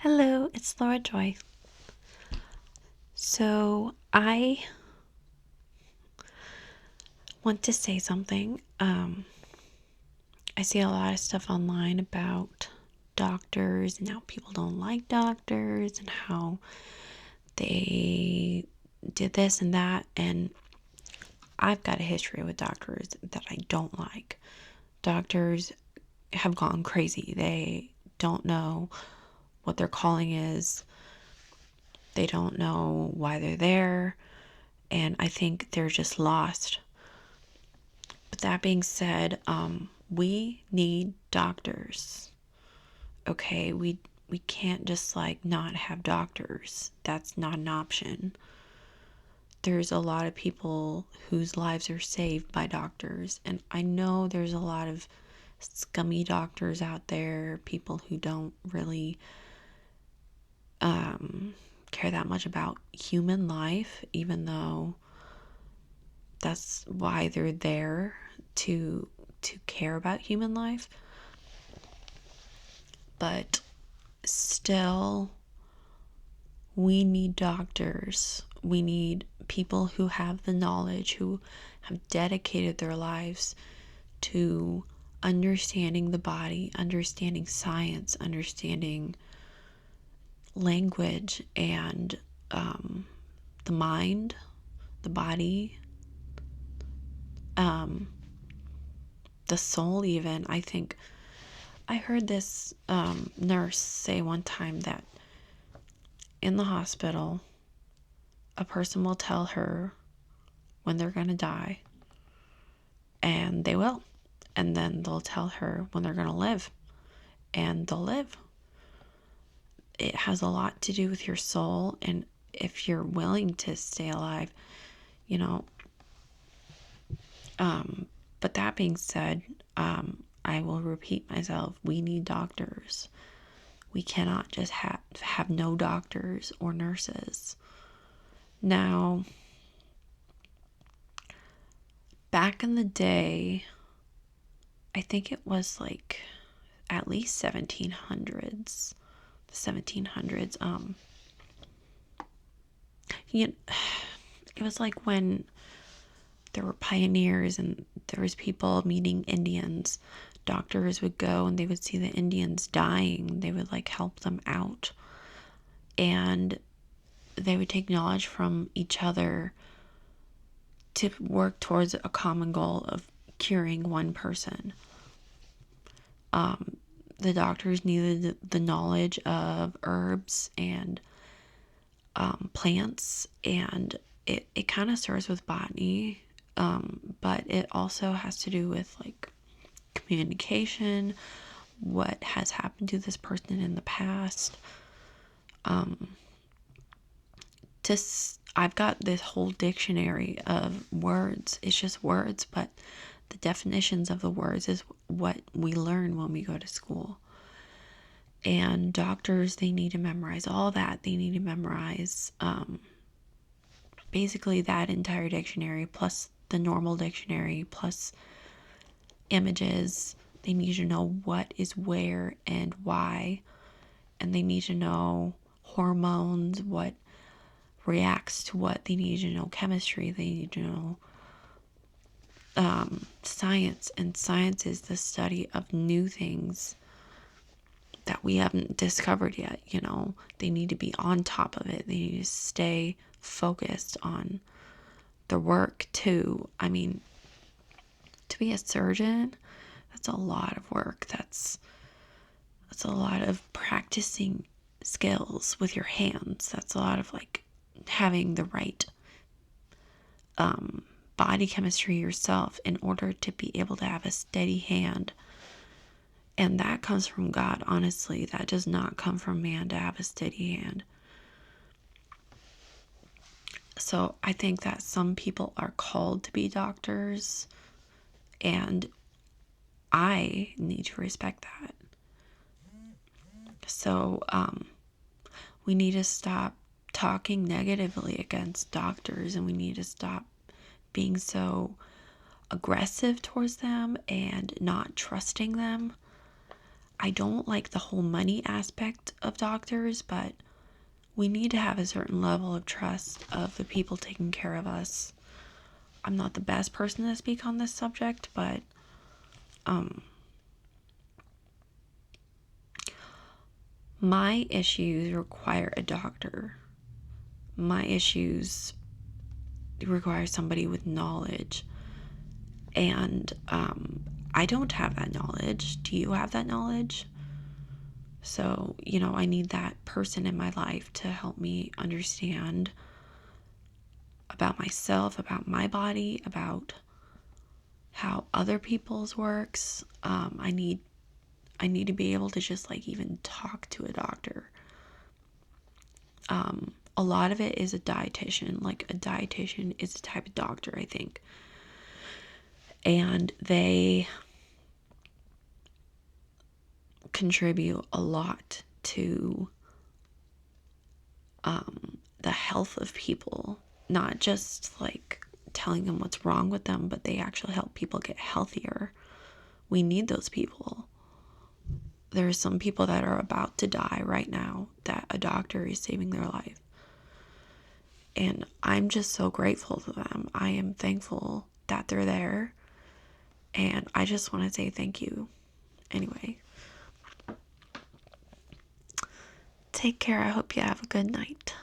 Hello, it's Laura Joy. So, I want to say something. I see a lot of stuff online about doctors and how people don't like doctors and how they did this and that. And I've got a history with doctors that I don't like. Doctors have gone crazy. They don't know what their calling is, they don't know why they're there, and I think they're just lost. But that being said, we need doctors. Okay, we can't just like not have doctors. That's not an option. There's a lot of people whose lives are saved by doctors, and I know there's a lot of scummy doctors out there, people who don't really care that much about human life, even though that's why they're there to care about human life. But still, we need doctors. We need people who have the knowledge, who have dedicated their lives to understanding the body, understanding science, understanding language, and the mind, the body, the soul, even. I think I heard this nurse say one time that in the hospital, a person will tell her when they're going to die, and they will. And then they'll tell her when they're going to live, and they'll live. It has a lot to do with your soul, and if you're willing to stay alive, you know. But that being said, I will repeat myself. We need doctors. We cannot just have no doctors or nurses. Now, back in the day, I think it was like at least 1700s. The 1700s. You know, it was like when there were pioneers and there was people meeting Indians. Doctors would go and they would see the Indians dying. They would like help them out. And they would take knowledge from each other to work towards a common goal of curing one person. The doctors needed the knowledge of herbs and plants, and it kind of starts with botany, but it also has to do with like communication, what has happened to this person in the past. I've got this whole dictionary of words. It's just words, but the definitions of the words is what we learn when we go to school. And doctors, they need to memorize all that. They need to memorize basically that entire dictionary, plus the normal dictionary, plus images. They need to know what is where and why. And they need to know hormones, what reacts to what. They need to know chemistry. They need to know science. And science is the study of new things that we haven't discovered yet. They need to be on top of it. They need to stay focused on their work too. I mean, to be a surgeon, that's a lot of work. That's a lot of practicing skills with your hands. That's a lot of like having the right body chemistry yourself in order to be able to have a steady hand. And that comes from God, honestly. That does not come from man to have a steady hand. So I think that some people are called to be doctors, and I need to respect that. So we need to stop talking negatively against doctors, and we need to stop being so aggressive towards them and not trusting them. I don't like the whole money aspect of doctors, but we need to have a certain level of trust of the people taking care of us. I'm not the best person to speak on this subject, but my issues require a doctor. My issues require somebody with knowledge. And I don't have that knowledge. Do you have that knowledge? So, I need that person in my life to help me understand about myself, about my body, about how other people's works. I need to be able to just like even talk to a doctor. A lot of it is a dietitian. Like a dietitian is a type of doctor, I think. And they contribute a lot to the health of people, not just like telling them what's wrong with them, but they actually help people get healthier. We need those people. There are some people that are about to die right now that a doctor is saving their life. And I'm just so grateful to them. I am thankful that they're there. And I just want to say thank you. Anyway, take care. I hope you have a good night.